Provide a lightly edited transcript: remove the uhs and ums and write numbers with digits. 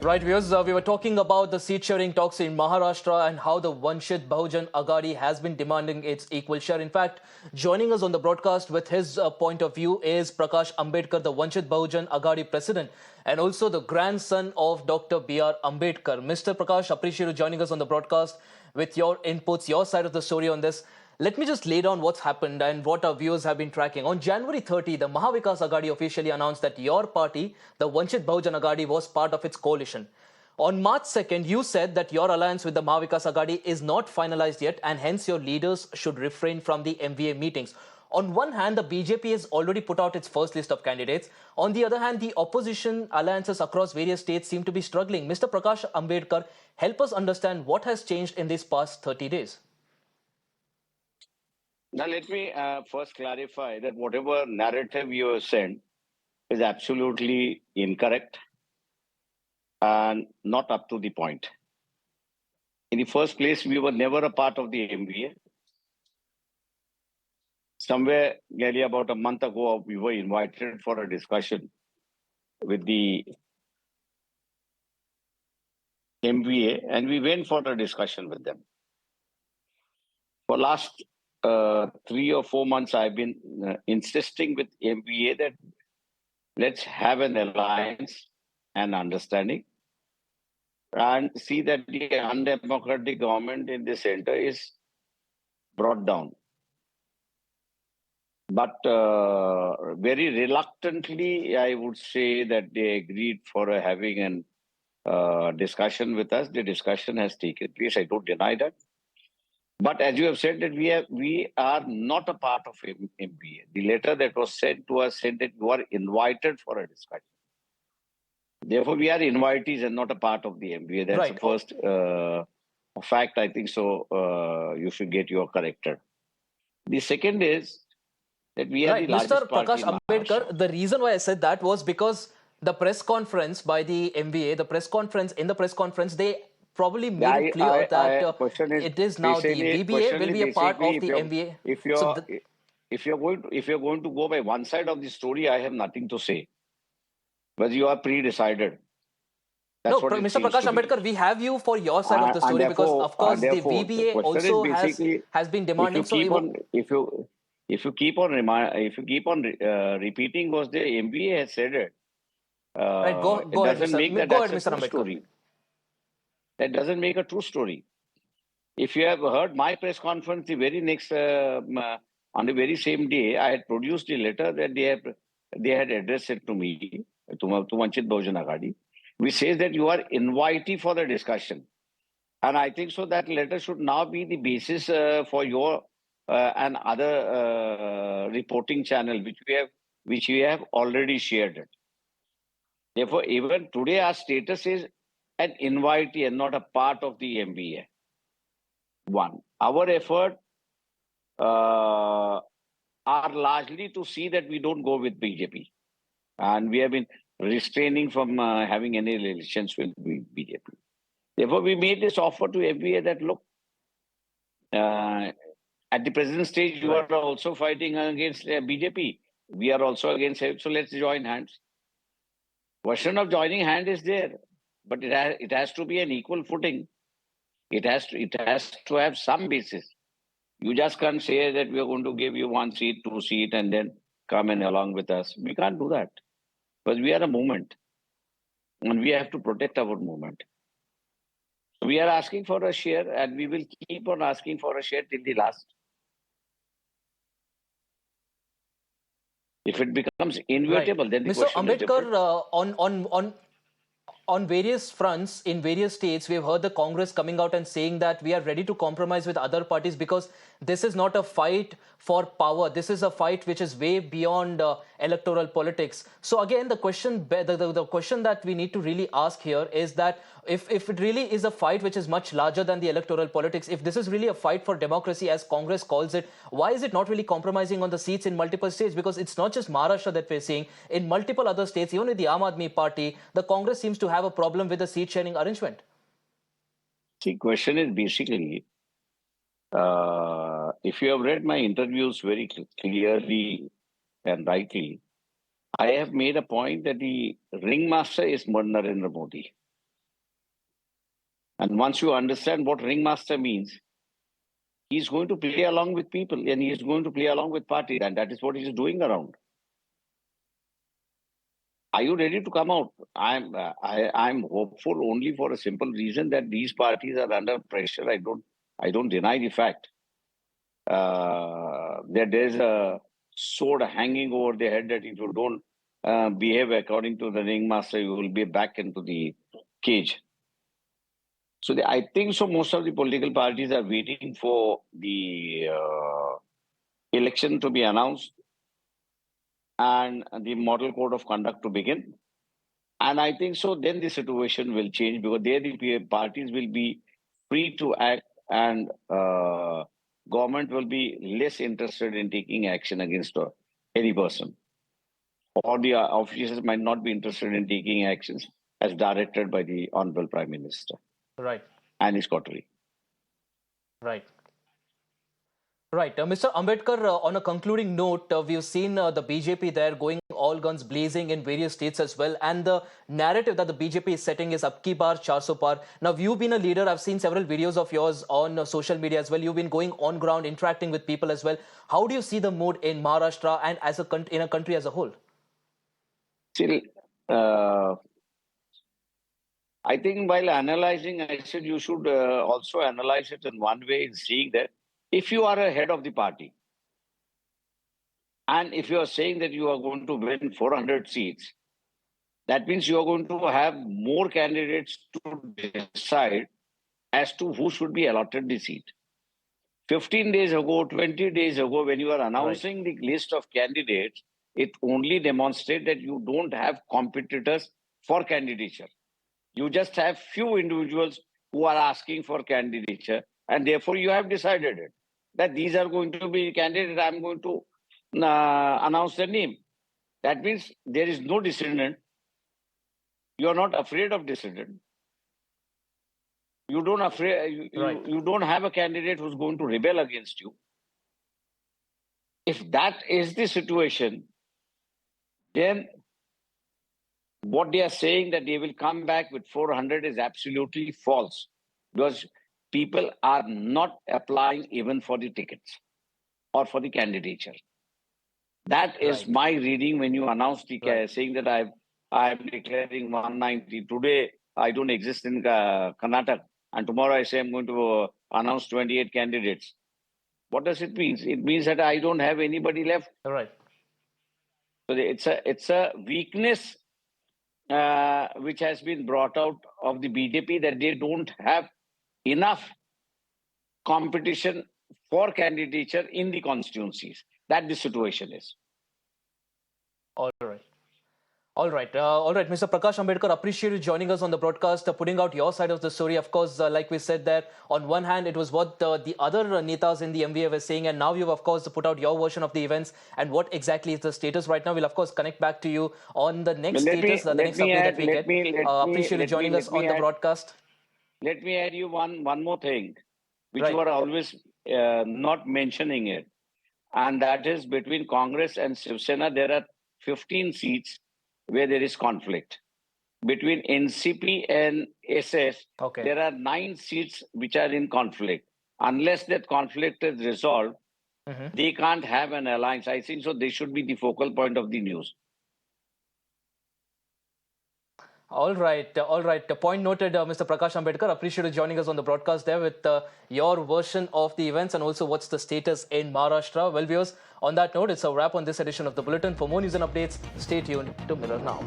Right, viewers, we were talking about the seat-sharing talks in Maharashtra and how the Vanchit Bahujan Aghadi has been demanding its equal share. In fact, joining us on the broadcast with his point of view is Prakash Ambedkar, the Vanchit Bahujan Aghadi president, and also the grandson of Dr. B.R. Ambedkar. Mr. Prakash, appreciate you joining us on the broadcast with your inputs, your side of the story on this. Let me just lay down what's happened and what our viewers have been tracking. On January 30, the Maharashtra Vikas Aghadi officially announced that your party, the Vanchit Bahujan Aghadi, was part of its coalition. On March 2nd, you said that your alliance with the Maharashtra Vikas Aghadi is not finalized yet and hence your leaders should refrain from the MVA meetings. On one hand, the BJP has already put out its first list of candidates. On the other hand, the opposition alliances across various states seem to be struggling. Mr. Prakash Ambedkar, help us understand what has changed in these past 30 days. Now, let me first clarify that whatever narrative you have sent is absolutely incorrect and not up to the point. In the first place, we were never a part of the MVA. Somewhere nearly about a month ago, we were invited for a discussion with the MVA, and we went for a discussion with them. For last 3 or 4 months, I've been insisting with MVA that let's have an alliance and understanding and see that the undemocratic government in the center is brought down. But very reluctantly, I would say that they agreed for having a discussion with us. The discussion has taken place. I don't deny that. But as you have said, that we are not a part of MBA. The letter that was sent to us said that you are invited for a discussion. Therefore, we are invitees and not a part of the MBA. That's Right. the first fact, I think. So you should get your corrected. The second is that we are the largest Mr. party Prakash in Ambedkar, Maharashtra. the reason why I said that was because the press conference by the MVA, in the press conference, they probably made it clear that it is now the VBA will be a part of the MVA. If you're going to go by one side of the story, I have nothing to say. But you are pre-decided. No, Mr. Prakash Ambedkar, we have you for your side of the story because, of course, the VBA also has been demanding. If you keep on repeating what the MBA has said, it doesn't make that a true story. That doesn't make a true story. If you have heard my press conference, the very next on the very same day, I had produced a letter that they had addressed it to me, to Vanchit Bahujan Aghadi, which says that you are invitee for the discussion. And I think so that letter should now be the basis for your and other reporting channel, which we have already shared it. Therefore, even today, our status is an invitee and not a part of the MBA. One, our effort are largely to see that we don't go with BJP. And we have been restraining from having any relations with BJP. Therefore, we made this offer to MBA that, look, at the present stage, you are also fighting against BJP. We are also against it. So let's join hands. Question of joining hand is there, but it has to be an equal footing. It has to have some basis. You just can't say that we are going to give you 1 seat, 2 seats, and then come in along with us. We can't do that. Because we are a movement. And we have to protect our movement. We are asking for a share, and we will keep on asking for a share till the last. If it becomes inevitable, then the Mr. question is different. Ambedkar, on various fronts in various states, we have heard the Congress coming out and saying that we are ready to compromise with other parties because this is not a fight for power. This is a fight which is way beyond electoral politics. So again, the question that we need to really ask here is that if it really is a fight which is much larger than the electoral politics, if this is really a fight for democracy as Congress calls it, why is it not really compromising on the seats in multiple states? Because it's not just Maharashtra that we're seeing. In multiple other states, even with the Aam Aadmi Party, the Congress seems to have a problem with the seat sharing arrangement. The question is basically, if you have read my interviews very clearly and rightly, I have made a point that the ringmaster is Narendra Modi. And once you understand what ringmaster means, he's going to play along with people and he's going to play along with parties. And that is what he's doing around. Are you ready to come out? I'm hopeful only for a simple reason that these parties are under pressure. I don't deny the fact that there's a sword hanging over their head that if you don't behave according to the ringmaster, you will be back into the cage. So I think so. Most of the political parties are waiting for the election to be announced and the model code of conduct to begin. And I think so then the situation will change because there the parties will be free to act and government will be less interested in taking action against any person. Or the officers might not be interested in taking actions as directed by the Honorable Prime Minister. Right. And his coterie. Right. Right. Mr. Ambedkar, on a concluding note, we've seen the BJP there going all guns blazing in various states as well. And the narrative that the BJP is setting is Ab ki baar, 400 par. Now, you've been a leader. I've seen several videos of yours on social media as well. You've been going on ground, interacting with people as well. How do you see the mood in Maharashtra and as in a country as a whole? Still, I think while analyzing, I said you should also analyze it in one way in seeing that if you are a head of the party, and if you are saying that you are going to win 400 seats, that means you are going to have more candidates to decide as to who should be allotted the seat. 15 days ago, 20 days ago, when you are announcing the list of candidates, it only demonstrates that you don't have competitors for candidature. You just have few individuals who are asking for candidature, and therefore you have decided it. That these are going to be candidates, I'm going to announce their name. That means there is no dissident. You are not afraid of dissident. You don't you don't have a candidate who's going to rebel against you. If that is the situation, then what they are saying that they will come back with 400 is absolutely false, because people are not applying even for the tickets or for the candidature. That is my reading when you announced the saying that I am declaring 190. Today, I don't exist in Karnataka. And tomorrow I say I'm going to announce 28 candidates. What does it mean? It means that I don't have anybody left. All right. So it's a weakness which has been brought out of the BJP, that they don't have enough competition for candidature in the constituencies. That the situation is. All right. All right, Mr. Prakash Ambedkar, appreciate you joining us on the broadcast, putting out your side of the story. Of course, like we said there, on one hand, it was what the other netas in the mva were saying, and now you've, of course, put out your version of the events and what exactly is the status right now. We'll, of course, connect back to you on the next status, the next update that we get. Appreciate you joining us on the broadcast. Let me add you one more thing, which you are always not mentioning it, and that is between Congress and Shiv Sena, there are 15 seats where there is conflict. Between NCP and SS, there are 9 seats which are in conflict. Unless that conflict is resolved, they can't have an alliance. I think so they should be the focal point of the news. All right. Point noted, Mr. Prakash Ambedkar. Appreciate you joining us on the broadcast there with your version of the events and also what's the status in Maharashtra. Well, viewers, on that note, it's a wrap on this edition of The Bulletin. For more news and updates, stay tuned to Mirror Now.